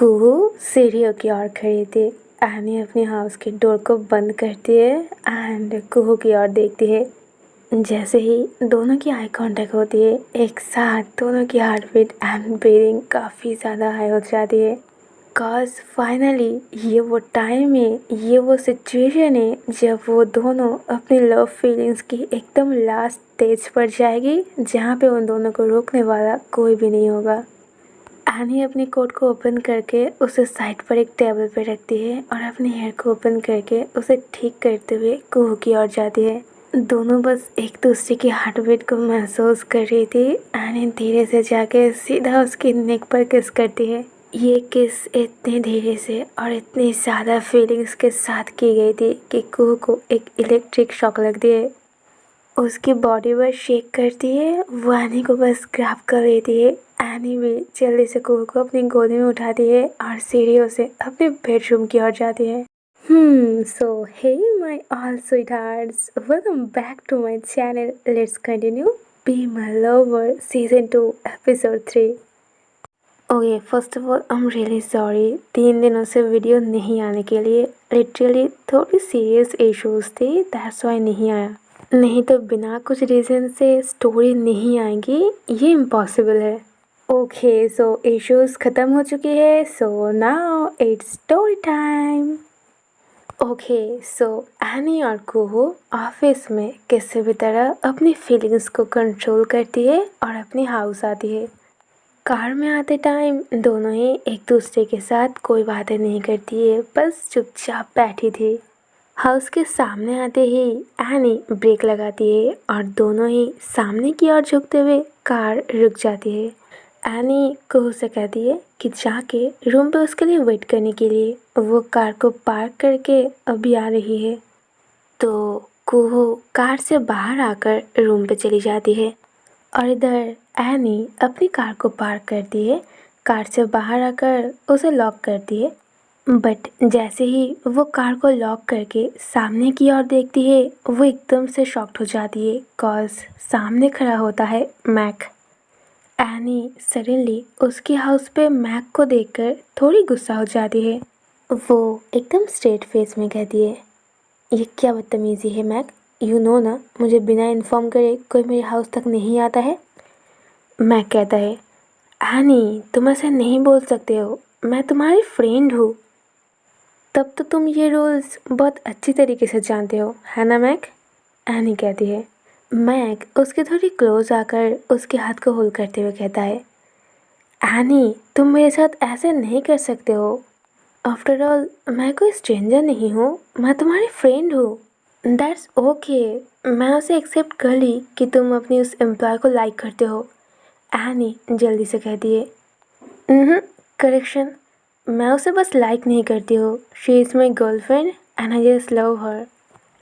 कुहू सीढ़ियों की ओर खड़ी थी। एनी अपने हाउस के डोर को बंद करती है एंड कुहू की ओर देखती है। जैसे ही दोनों की आई कांटेक्ट होती है, एक साथ दोनों की हार्ट बीट एंड ब्रीदिंग काफ़ी ज़्यादा हाई हो जाती है। कॉज फाइनली ये वो टाइम है, ये वो सिचुएशन है जब वो दोनों अपनी लव फीलिंग्स की एकदम लास्ट स्टेज पर जाएगी, जहाँ पे उन दोनों को रोकने वाला कोई भी नहीं होगा। एनी अपनी कोट को ओपन करके उसे साइड पर एक टेबल पर रखती है और अपने हेयर को ओपन करके उसे ठीक करते हुए कुहू की ओर जाती है। दोनों बस एक दूसरे की हार्ट बीट को महसूस कर रही थी। एनी धीरे से जाके सीधा उसकी नेक पर किस करती है। ये किस इतने धीरे से और इतनी ज़्यादा फीलिंग्स के साथ की गई थी कि कुहू को एक इलेक्ट्रिक शॉक लगती है। उसकी बॉडी बस शेक करती है, वो एनी को बस ग्रैब कर लेती है। एनी भी जल्दी से कुहू को अपनी गोदी में उठाती है और सीढ़ियों से अपने बेडरूम की ओर जाती है। So hey my all sweethearts, welcome back to my channel. Let's continue Be My Lover Season 2 Episode 3. Okay, first of all I am really sorry 3 दिनों से वीडियो नहीं आने के लिए। लिटरली थोड़ी सीरियस इश्यूज थे, दैट्स वाई नहीं आया। नहीं तो बिना कुछ रीज़न से स्टोरी नहीं आएगी, ये इम्पॉसिबल है। ओके, सो इश्यूज ख़त्म हो चुकी है, so now it's story time. Okay, so any और कुहू ऑफिस में किसी भी तरह अपनी फीलिंग्स को कंट्रोल करती है और अपनी हाउस आती है। कार में आते टाइम दोनों ही एक दूसरे के साथ कोई बातें नहीं करती है, बस चुपचाप बैठी थी। हाउस के सामने आते ही एनी ब्रेक लगाती है और दोनों ही सामने की ओर झुकते हुए कार रुक जाती है। एनी कुहू से कहती है कि जाके रूम पे उसके लिए वेट करने के लिए। वो कार को पार्क करके अभी आ रही है। तो कुहू कार से बाहर आकर रूम पे चली जाती है और इधर एनी अपनी कार को पार्क करती है। कार से बाहर आकर उसे लॉक करती है, बट जैसे ही वो कार को लॉक करके सामने की ओर देखती है, वो एकदम से शॉक्ड हो जाती है कॉज सामने खड़ा होता है मैक। एनी सडनली उसकी हाउस पे मैक को देखकर थोड़ी गुस्सा हो जाती है। वो एकदम स्ट्रेट फेस में कहती है, ये क्या बदतमीज़ी है मैक, यू नो ना मुझे बिना इन्फॉर्म करे कोई मेरे हाउस तक नहीं आता है। मैक कहता है, एनी तुम ऐसे नहीं बोल सकते हो, मैं तुम्हारी फ्रेंड हूँ। तब तो तुम ये रूल्स बहुत अच्छी तरीके से जानते हो, है ना मैक? एनी कहती है। मैक उसके थोड़ी क्लोज आकर उसके हाथ को होल्ड करते हुए कहता है, एनी तुम मेरे साथ ऐसे नहीं कर सकते हो। आफ्टर ऑल मैं कोई स्ट्रेंजर नहीं हूँ, मैं तुम्हारी फ्रेंड हूँ। दैट्स ओके, मैं उसे एक्सेप्ट कर ली कि तुम अपनी उस एम्प्लॉय को लाइक करते हो। एनी जल्दी से कहती है, करेक्शन, मैं उसे बस लाइक नहीं करती हूँ, she is my girlfriend and I just love her.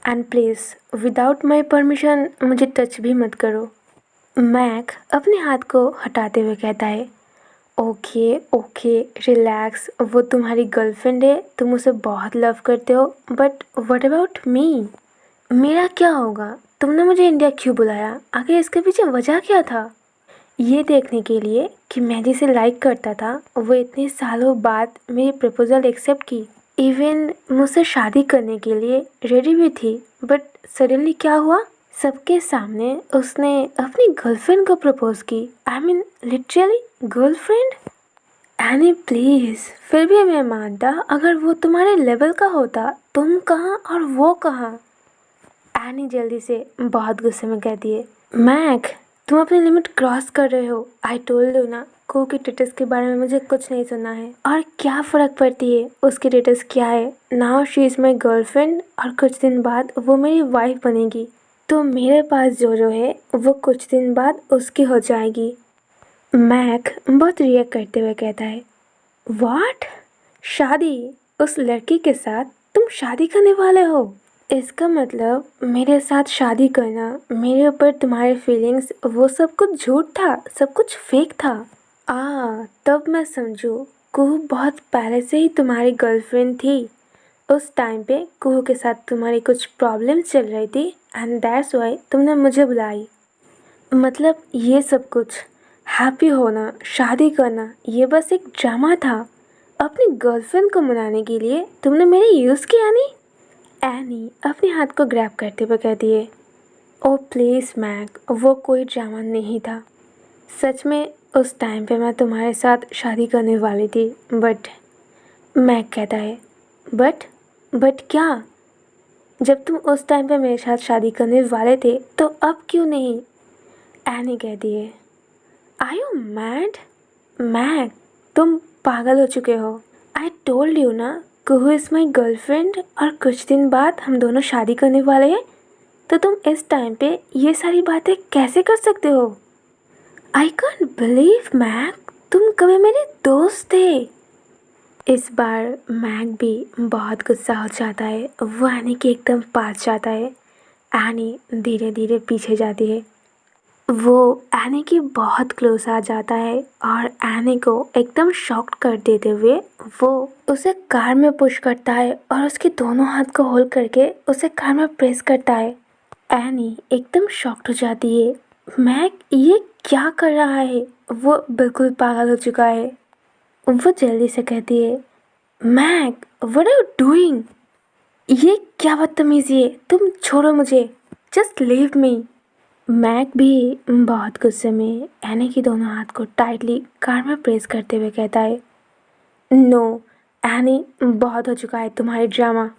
And please without my permission मुझे टच भी मत करो। मैक अपने हाथ को हटाते हुए कहता है, ओके ओके रिलैक्स, वो तुम्हारी गर्लफ्रेंड है, तुम उसे बहुत लव करते हो, बट व्हाट अबाउट मी? मेरा क्या होगा? तुमने मुझे इंडिया क्यों बुलाया? आखिर इसके पीछे वजह क्या था? ये देखने के लिए कि मैं जिसे लाइक करता था वो इतने सालों बाद मेरी प्रपोज़ल एक्सेप्ट की, इवन मुझसे शादी करने के लिए रेडी भी थी, बट सडनली क्या हुआ? सबके सामने उसने अपनी गर्लफ्रेंड को प्रपोज की। I mean literally girlfriend. Any please, फिर भी मैं मानता अगर वो तुम्हारे लेवल का होता, तुम कहाँ और वो कहाँ। एनी जल्दी से बहुत गुस्से में कहती है, मैक तुम अपनी लिमिट क्रॉस कर रहे हो। आई टोल्ड यू ना, को की स्टेटस के बारे में मुझे कुछ नहीं सुनना है। और क्या फ़र्क पड़ती है उसकी स्टेटस क्या है? Now she is my girlfriend और कुछ दिन बाद वो मेरी वाइफ बनेगी, तो मेरे पास जो है वो कुछ दिन बाद उसकी हो जाएगी। मैक बहुत रिएक्ट करते हुए कहता है, व्हाट? शादी? उस लड़की के साथ तुम शादी करने वाले हो? इसका मतलब मेरे साथ शादी करना, मेरे ऊपर तुम्हारे फीलिंग्स, वो सब कुछ झूठ था, सब कुछ फेक था। तब मैं समझू, कुहू बहुत पहले से ही तुम्हारी गर्लफ्रेंड थी। उस टाइम पे कुहू के साथ तुम्हारी कुछ प्रॉब्लम चल रही थी एंड दैट्स वाई तुमने मुझे बुलाई। मतलब ये सब कुछ हैप्पी होना, शादी करना, ये बस एक ड्रामा था। अपनी गर्लफ्रेंड को मनाने के लिए तुमने मेरे यूज़ किया नहीं? एनी अपने हाथ को ग्रैब करते हुए कहती है। ओ प्लीज़ मैक, वो कोई ड्रामा नहीं था। सच में उस टाइम पे मैं तुम्हारे साथ शादी करने वाली थी, बट मैक कहता है बट क्या? जब तुम उस टाइम पे मेरे साथ शादी करने वाले थे तो अब क्यों नहीं? एनी कहती है। Are you mad? मैक, तुम पागल हो चुके हो। आई टोल्ड यू ना, कुहू इज़ माई गर्लफ्रेंड और कुछ दिन बाद हम दोनों शादी करने वाले हैं। तो तुम इस टाइम पे ये सारी बातें कैसे कर सकते हो? आई कांट बिलीव मैक, तुम कभी मेरे दोस्त थे। इस बार मैक भी बहुत गुस्सा हो जाता है। वो एनी के एकदम पास जाता है। एनी धीरे धीरे पीछे जाती है। वो एनी के बहुत क्लोज आ जाता है और एनी को एकदम शॉक्ड कर देते हुए वो उसे कार में पुश करता है और उसके दोनों हाथ को होल्ड करके उसे कार में प्रेस करता है। एनी एकदम शॉक्ड हो जाती है। मैक ये क्या कर रहा है? वो बिल्कुल पागल हो चुका है। वो जल्दी से कहती है, Mac what are you doing? ये क्या बदतमीजी है? तुम छोड़ो मुझे, जस्ट लीव मी। मैक भी बहुत गुस्से में एनी के दोनों हाथ को टाइटली कार में प्रेस करते हुए कहता है, नो एनी, बहुत हो चुका है तुम्हारी ड्रामा।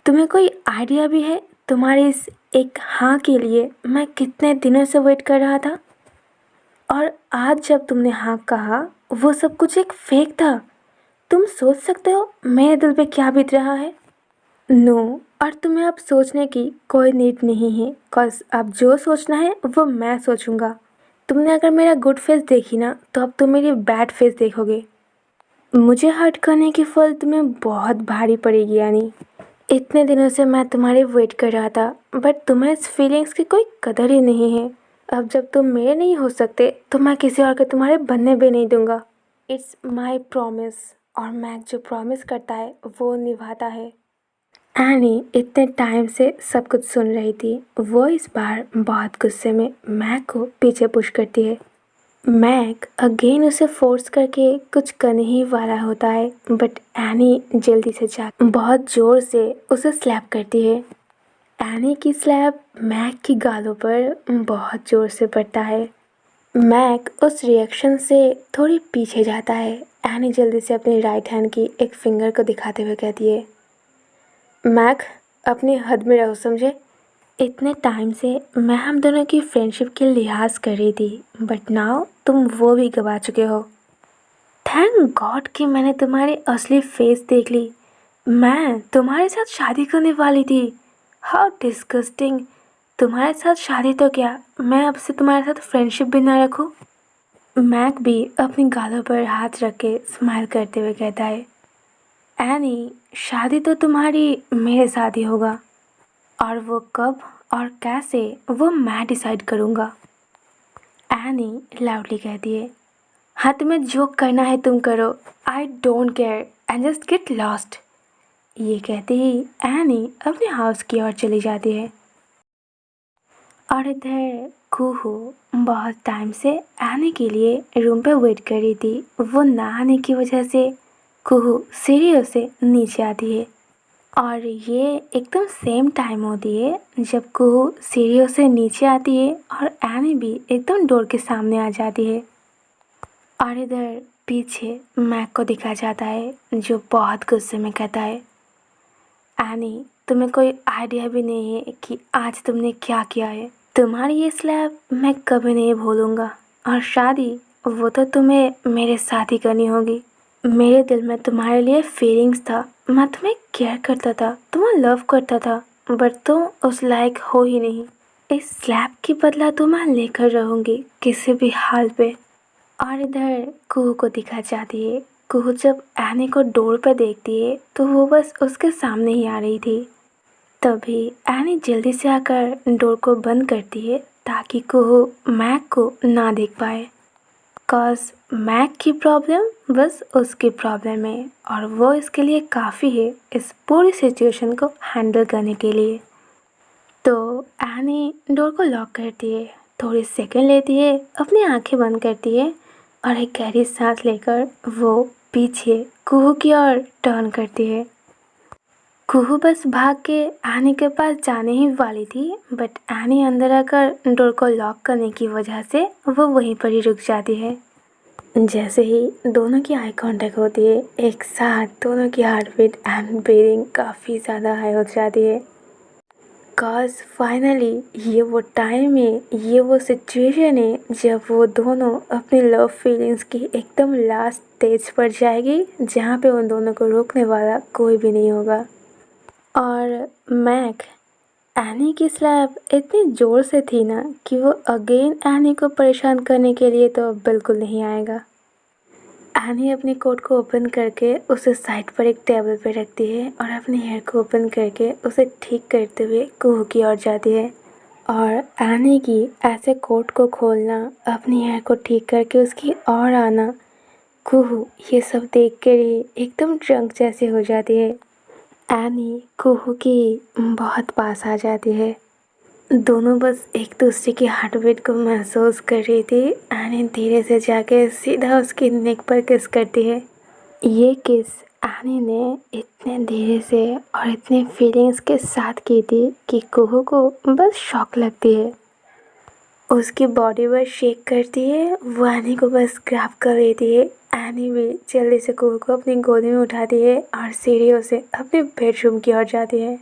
तुम्हें कोई आइडिया भी है तुम्हारी इस एक हाँ के लिए मैं कितने दिनों से वेट कर रहा था? और आज जब तुमने हाँ कहा वो सब कुछ एक फेक था। तुम सोच सकते हो मेरे दिल पे क्या बीत रहा है? नो, और तुम्हें अब सोचने की कोई नीड नहीं है, कॉज अब जो सोचना है वो मैं सोचूंगा। तुमने अगर मेरा गुड फेस देखी ना तो अब तुम मेरी बैड फेस देखोगे। मुझे हर्ट करने की फल तुम्हें बहुत भारी पड़ेगी यानी। इतने दिनों से मैं तुम्हारी वेट कर रहा था, बट तुम्हें इस फीलिंग्स की कोई कदर ही नहीं है। अब जब तुम मेरे नहीं हो सकते तो मैं किसी और के तुम्हारे बनने भी नहीं दूंगा। It's my promise. और मैक जो प्रॉमिस करता है वो निभाता है। एनी इतने टाइम से सब कुछ सुन रही थी। वो इस बार बहुत गुस्से में मैक को पीछे पुश करती है। मैक अगेन उसे फोर्स करके कुछ करने ही वाला होता है, बट एनी जल्दी से जा बहुत ज़ोर से उसे स्लैप करती है। एनी की स्लैप मैक की गालों पर बहुत ज़ोर से पड़ता है। मैक उस रिएक्शन से थोड़ी पीछे जाता है। एनी जल्दी से अपनी राइट हैंड की एक फिंगर को दिखाते हुए कहती है, मैक अपनी हद में रहो, समझे? इतने टाइम से मैं हम दोनों की फ्रेंडशिप की लिहाज कर रही थी, बट नाउ तुम वो भी गवा चुके हो। थैंक गॉड कि मैंने तुम्हारी असली फेस देख ली। मैं तुम्हारे साथ शादी करने वाली थी। How disgusting. तुम्हारे साथ शादी तो क्या, मैं अब से तुम्हारे साथ फ्रेंडशिप भी ना रखूं? मैक भी अपनी गालों पर हाथ रख के स्माइल करते हुए कहता है, एनी शादी तो तुम्हारी मेरे साथ ही होगा, और वो कब और कैसे वो मैं डिसाइड करूँगा। एनी लाउडली कहती है, हाँ तुम्हें जो करना है तुम करो, I don't care and just get lost. ये कहते ही एनी अपने हाउस की ओर चली जाती है। और इधर कुहू बहुत टाइम से एनी के लिए रूम पे वेट कर रही थी। वो ना आने की वजह से कुहू सीढ़ियों से नीचे आती है और ये एकदम सेम टाइम होती है जब कुहू सीढ़ियों से नीचे आती है और एनी भी एकदम डोर के सामने आ जाती है। और इधर पीछे मैक को दिखा जाता है जो बहुत गुस्से में कहता है, एनी तुम्हें कोई आइडिया भी नहीं है कि आज तुमने क्या किया है। तुम्हारी ये स्लैप मैं कभी नहीं भूलूंगा, और शादी वो तो तुम्हें मेरे साथ ही करनी होगी। मेरे दिल में तुम्हारे लिए फीलिंग्स था, मैं तुम्हें केयर करता था, तुम्हें लव करता था, बट तुम उस लायक हो ही नहीं। इस स्लैप की बदला तो मैं लेकर रहूँगी किसी भी हाल पे। और इधर कुहू को दिखा जाती है। कुहू जब एनी को डोर पर देखती है तो वो बस उसके सामने ही आ रही थी। तभी एनी जल्दी से आकर डोर को बंद करती है ताकि कुहू मैक को ना देख पाए। कॉज मैक की प्रॉब्लम बस उसकी प्रॉब्लम है और वो इसके लिए काफ़ी है इस पूरी सिचुएशन को हैंडल करने के लिए। तो एनी डोर को लॉक करती है, थोड़ी सेकंड लेती है, अपनी आंखें बंद करती है और एक गहरी सांस लेकर वो पीछे कुहू की ओर टर्न करती है। कुहू बस भाग के एनी के पास जाने ही वाली थी, बट एनी अंदर आकर डोर को लॉक करने की वजह से वो वहीं पर ही रुक जाती है। जैसे ही दोनों की आई कांटेक्ट होती है, एक साथ दोनों की हार्ट बीट एंड ब्रीदिंग काफ़ी ज़्यादा हाई हो जाती है। कॉज फाइनली ये वो टाइम है, ये वो सिचुएशन है जब वो दोनों अपनी लव फीलिंग्स की एकदम लास्ट स्टेज पर जाएगी, जहाँ पे उन दोनों को रोकने वाला कोई भी नहीं होगा। और मैक एनी की स्लैप इतनी ज़ोर से थी ना कि वो अगेन एनी को परेशान करने के लिए तो बिल्कुल नहीं आएगा। एनी अपनी कोट को ओपन करके उसे साइड पर एक टेबल पर रखती है और अपने हेयर को ओपन करके उसे ठीक करते हुए कुहू की ओर जाती है। और एनी की ऐसे कोट को खोलना, अपनी हेयर को ठीक करके उसकी ओर आना, कुहू ये सब देख कर ही एकदम ड्रंक जैसी हो जाती है। एनी कुहू की बहुत पास आ जाती है। दोनों बस एक दूसरे की हार्ट बीट को महसूस कर रही थी। एनी धीरे से जाके सीधा उसकी नेक पर किस करती है। ये किस एनी ने इतने धीरे से और इतने फीलिंग्स के साथ की थी कि कुहू को बस शॉक लगती है। उसकी बॉडी बस शेक करती है, वो एनी को बस ग्रैब कर लेती है। एनी भी जल्दी से कुहू को अपनी गोदी में उठाती है और सीढ़ियों से अपने बेडरूम की ओर जाती है।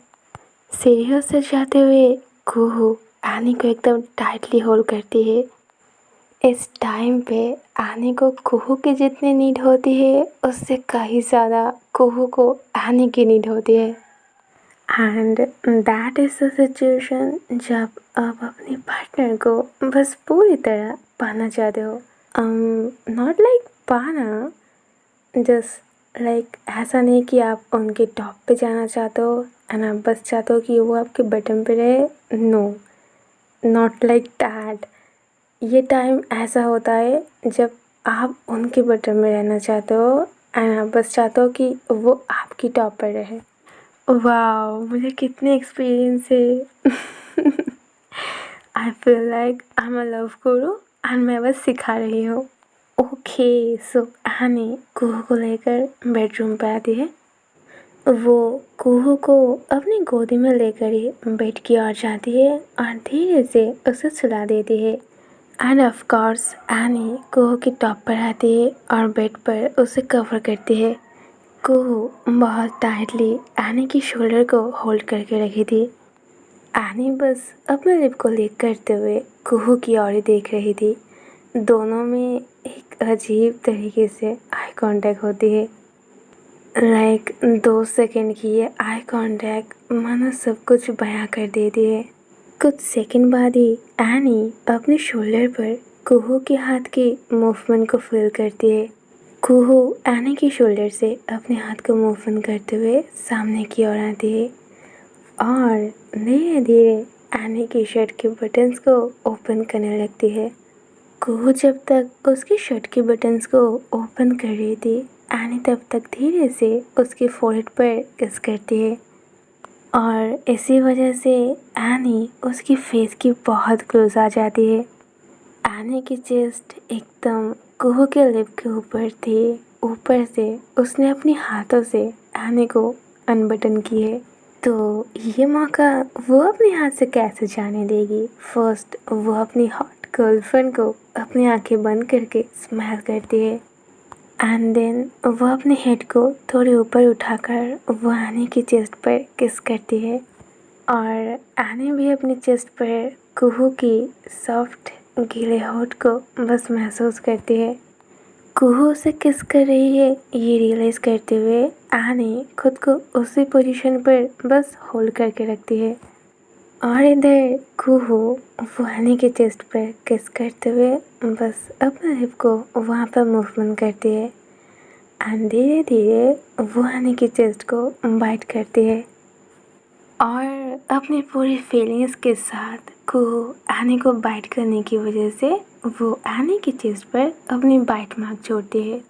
सीढ़ियों से जाते हुए कुहू एनी को एकदम टाइटली होल्ड करती है। इस टाइम पे एनी को कुहू की जितनी नीड होती है, उससे कहीं ज़्यादा कुहू को एनी की नीड होती है। And that is the situation जब आप अपने पार्टनर को बस पूरी तरह पाना चाहते हो। नॉट लाइक पाना, जस्ट लाइक ऐसा नहीं कि आप उनके टॉप पे जाना चाहते हो एंड आप बस चाहते हो कि वो आपके बटन पे रहे। No, not like that. ये टाइम ऐसा होता है जब आप उनके बटन में रहना चाहते हो एंड आप बस चाहते हो कि वो आपकी टॉप पर रहे। वाओ, मुझे कितने एक्सपीरियंस है। I feel like I am a love Guru and मैं बस सिखा रही हूँ। ओके, सो एनी कुहू को लेकर बेडरूम पे आती है। वो कुहू को अपनी गोदी में लेकर ही बेड की ओर जाती है और धीरे से उसे सुला देती है। एंड ऑफ कोर्स एनी कुहू की टॉप पर आती है और बेड पर उसे कवर करती है। कुहू बहुत टाइटली एनी की शोल्डर को होल्ड करके रखी थी। एनी बस अपने लिप को लिक करते हुए कुहू की ओर ही देख रही थी। दोनों में एक अजीब तरीके से आई कांटेक्ट होती है। लाइक 2 सेकंड की ये आई कांटेक्ट मानो सब कुछ बयां कर देती है। कुछ सेकंड बाद ही एनी अपने शोल्डर पर कुहू के हाथ के मूवमेंट को फील करती है। कुहू एनी के शोल्डर से अपने हाथ को मूवमेंट करते हुए सामने की ओर आती है और धीरे धीरे एनी की शर्ट के बटन्स को ओपन करने लगती है। कुहू जब तक उसकी शर्ट के बटन्स को ओपन कर रही थी, एनी तब तक धीरे से उसके फोrehead पर किस करती है और इसी वजह से एनी उसकी फेस की बहुत क्लोज आ जाती है। एनी की चेस्ट एकदम कुहू के लिप के ऊपर थी। ऊपर से उसने अपने हाथों से एनी को अनबटन की है, तो ये मौका वो अपने हाथ से कैसे जाने देगी। फर्स्ट वो अपनी हॉट गर्लफ्रेंड को अपनी आंखें बंद करके स्माइल करती है एंड देन वो अपने हेड को थोड़े ऊपर उठाकर वो एनी की चेस्ट पर किस करती है और एनी भी अपनी चेस्ट पर कुहू की सॉफ्ट गीले होठ को बस महसूस करती है। कुहू उसे किस कर रही है ये रियलाइज़ करते हुए एनी खुद को उसी पोजीशन पर बस होल्ड करके रखती है और इधर कुहू वो एनी के चेस्ट पर किस करते हुए बस अपने लिप को वहाँ पर मूवमेंट करती है एंड धीरे धीरे वो एनी की चेस्ट को बाइट करती है और अपनी पूरी फीलिंग्स के साथ कुहू एनी को बाइट करने की वजह से वो एनी की चेस्ट पर अपनी बाइट मार्क छोड़ती है।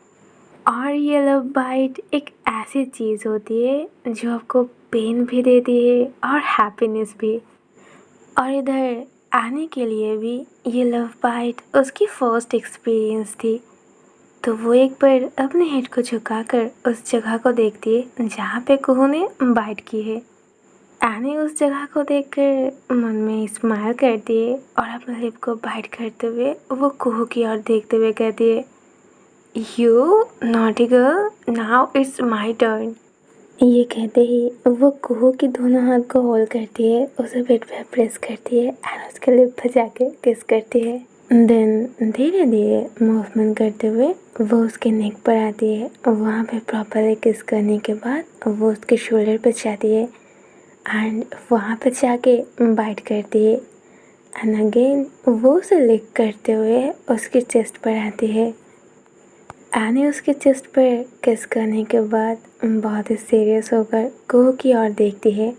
और ये लव बाइट एक ऐसी चीज़ होती है जो आपको पेन भी देती है और हैप्पीनेस भी। और इधर एनी के लिए भी ये लव बाइट उसकी फर्स्ट एक्सपीरियंस थी। तो वो एक बार अपने हेड को झुकाकर उस जगह को देखती है जहाँ पे कुहू ने बाइट की है। एनी उस जगह को देखकर मन में स्माइल करती है और अपने लिप को बाइट करते हुए वो कुहू की ओर देखते हुए कहती है, you naughty girl, now it's my turn. ये कहते ही वो कुहू की दोनों हाथ को होल्ड करती है, उसे पेट पे प्रेस करती है एंड उसके लिप पर जाके किस करती है। देन धीरे धीरे मूवमेंट करते हुए वो उसके नेक पर आती है। वहाँ पे प्रॉपरली किस करने के बाद वो उसके शोल्डर पर जाती है एंड वहाँ पे जाके बाइट करती है एंड अगेन वो उसे लिक करते हुए उसके चेस्ट पर आती है। एनी उसके चेस्ट पर किस करने के बाद बहुत ही सीरियस होकर कुहू की ओर देखती है,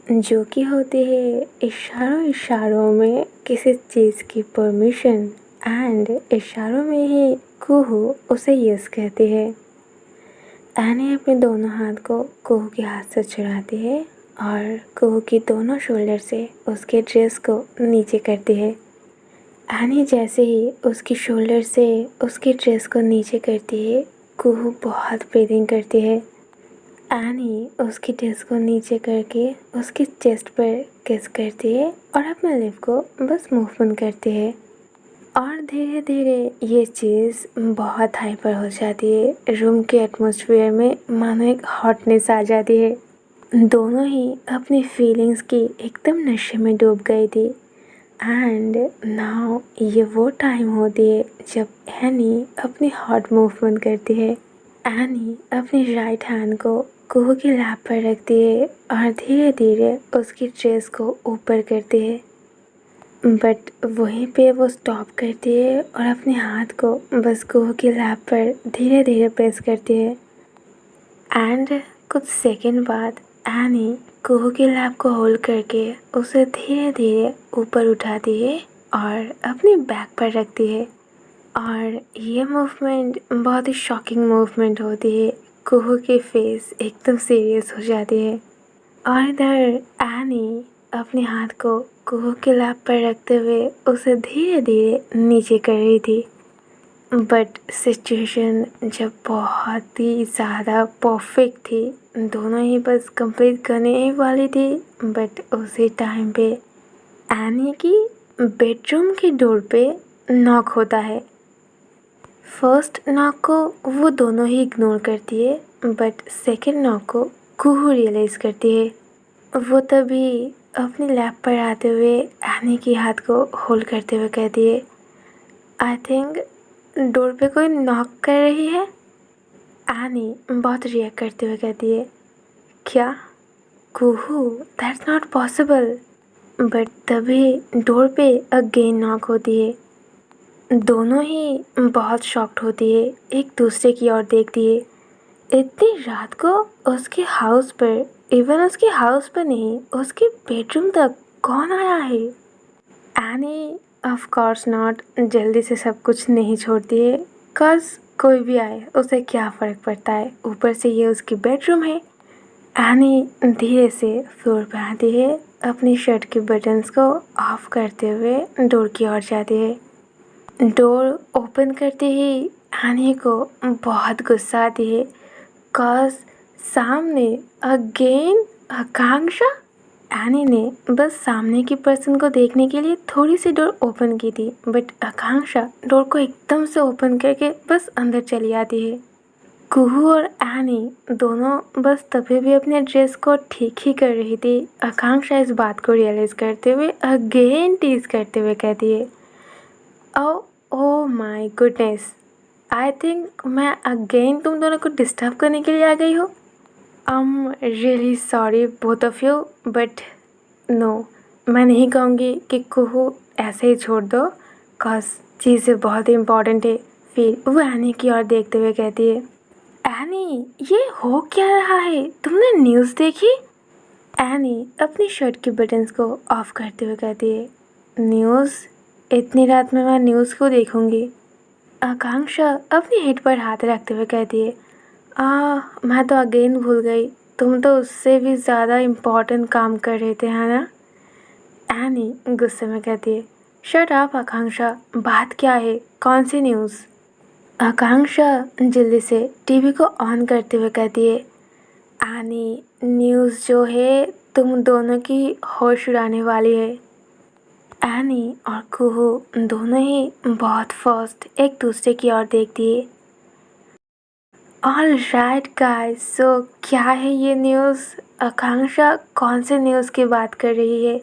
जो कि होती है इशारों इशारों में किसी चीज़ की परमिशन एंड इशारों में ही कुहू उसे यस कहती है। एनी अपने दोनों हाथ को कुहू के हाथ से छुड़ाती है और कुहू की दोनों शोल्डर से उसके ड्रेस को नीचे करती है। एनी जैसे ही उसकी शोल्डर से उसकी ड्रेस को नीचे करती है, कुहू बहुत ब्रीदिंग करती है। एनी उसकी ड्रेस को नीचे करके उसकी चेस्ट पर किस करती है और अपने लिप को बस मूवमेंट करती है और धीरे धीरे ये चीज़ बहुत हाइपर हो जाती है। रूम के एटमॉस्फेयर में मानो एक हॉटनेस आ जाती है। दोनों ही अपनी फीलिंग्स की एकदम नशे में डूब गई थी एंड नाउ ये वो टाइम होती है जब एनी अपनी हॉट मूवमेंट करती है। एनी अपनी राइट हैंड को कुहू की लैप पर रखती है और धीरे धीरे उसकी ड्रेस को ऊपर करती है, बट वहीं पे वो स्टॉप करती है और अपने हाथ को बस कुहू की लैप पर धीरे धीरे प्रेस करती है एंड कुछ सेकंड बाद एनी कुहू की लैप को होल्ड करके उसे धीरे धीरे ऊपर उठाती है और अपनी बैक पर रखती है और ये मूवमेंट बहुत ही शॉकिंग मूवमेंट होती है। कुहू की फेस एकदम सीरियस हो जाती है और इधर एनी अपने हाथ को कुहू के लैप पर रखते हुए उसे धीरे धीरे नीचे कर रही थी, बट सिचुएशन जब बहुत ही ज़्यादा परफेक्ट थी, दोनों ही बस कंप्लीट करने ही वाली थी, बट उसी टाइम पे एनी की बेडरूम की डोर पे नॉक होता है। फर्स्ट नॉक को वो दोनों ही इग्नोर करती है, बट सेकंड नॉक को कुहू रियलाइज़ करती है। वो तभी अपनी लैप पर आते हुए एनी की हाथ को होल्ड करते हुए कहती है, आई थिंक डोर पे कोई नॉक कर रही है। एनी बहुत रिएक्ट करते हुए कहती है, क्या? कुहू, दैट्स नॉट पॉसिबल। बट तभी डोर पे अगेन नॉक होती है। दोनों ही बहुत शॉक्ड होती है, एक दूसरे की ओर देखती है। इतनी रात को उसके हाउस पर, इवन उसके हाउस पर नहीं, उसके बेडरूम तक कौन आया है? एनी ऑफ कोर्स नॉट जल्दी से सब कुछ नहीं छोड़ती है, कॉज कोई भी आए उसे क्या फ़र्क पड़ता है, ऊपर से ये उसकी बेडरूम है। एनी धीरे से फ्लोर पर आती है, अपनी शर्ट के बटन्स को ऑफ करते हुए डोर की ओर जाती है। डोर ओपन करते ही एनी को बहुत गुस्सा आती है, कॉज सामने अगेन आकांक्षा। एनी ने बस सामने की पर्सन को देखने के लिए थोड़ी सी डोर ओपन की थी, बट आकांक्षा डोर को एकदम से ओपन करके बस अंदर चली आती है। कुहू और एनी दोनों बस तभी भी अपने ड्रेस को ठीक ही कर रही थी। आकांक्षा इस बात को रियलाइज़ करते हुए अगेन टीज करते हुए कहती है, oh my goodness, I think मैं अगेन तुम दोनों को डिस्टर्ब करने के लिए आ गई हो। Really sorry both of you, but no, मैं नहीं कहूँगी कि कुहू ऐसे ही छोड़ दो, कॉज चीज़ें बहुत ही इम्पॉर्टेंट है। फिर वो एनी की ओर देखते हुए कहती है, एनी ये हो क्या रहा है, तुमने न्यूज़ देखी? एनी अपनी शर्ट के बटन्स को ऑफ करते हुए कहती है, न्यूज़? इतनी रात में मैं न्यूज़ क्यों देखूँगी? आकांक्षा अपनी हेड पर हाथ रखते हुए कहती है, मैं तो अगेन भूल गई, तुम तो उससे भी ज़्यादा इम्पोर्टेंट काम कर रहे थे, है ना? एनी गुस्से में कहती है, शट अप आकांक्षा, बात क्या है, कौन सी न्यूज़? आकांक्षा जल्दी से टीवी को ऑन करते हुए कहती है, आनी न्यूज़ जो है तुम दोनों की होश उड़ाने वाली है। एनी और कुहू दोनों ही बहुत फास्ट एक दूसरे की ओर देखती है। ऑल राइट गाइस, सो क्या है ये न्यूज़? आकांक्षा कौन से न्यूज़ की बात कर रही है?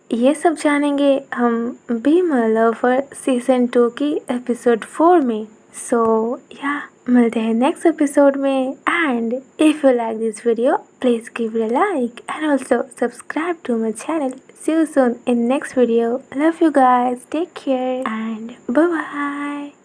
ये सब जानेंगे हम बी माय लवर सीज़न 2 की एपिसोड 4 में। सो या मिलते हैं नेक्स्ट एपिसोड में। And if you like this video please give it a like and also subscribe to my channel. See you soon in next video. Love you guys. Take care and bye bye.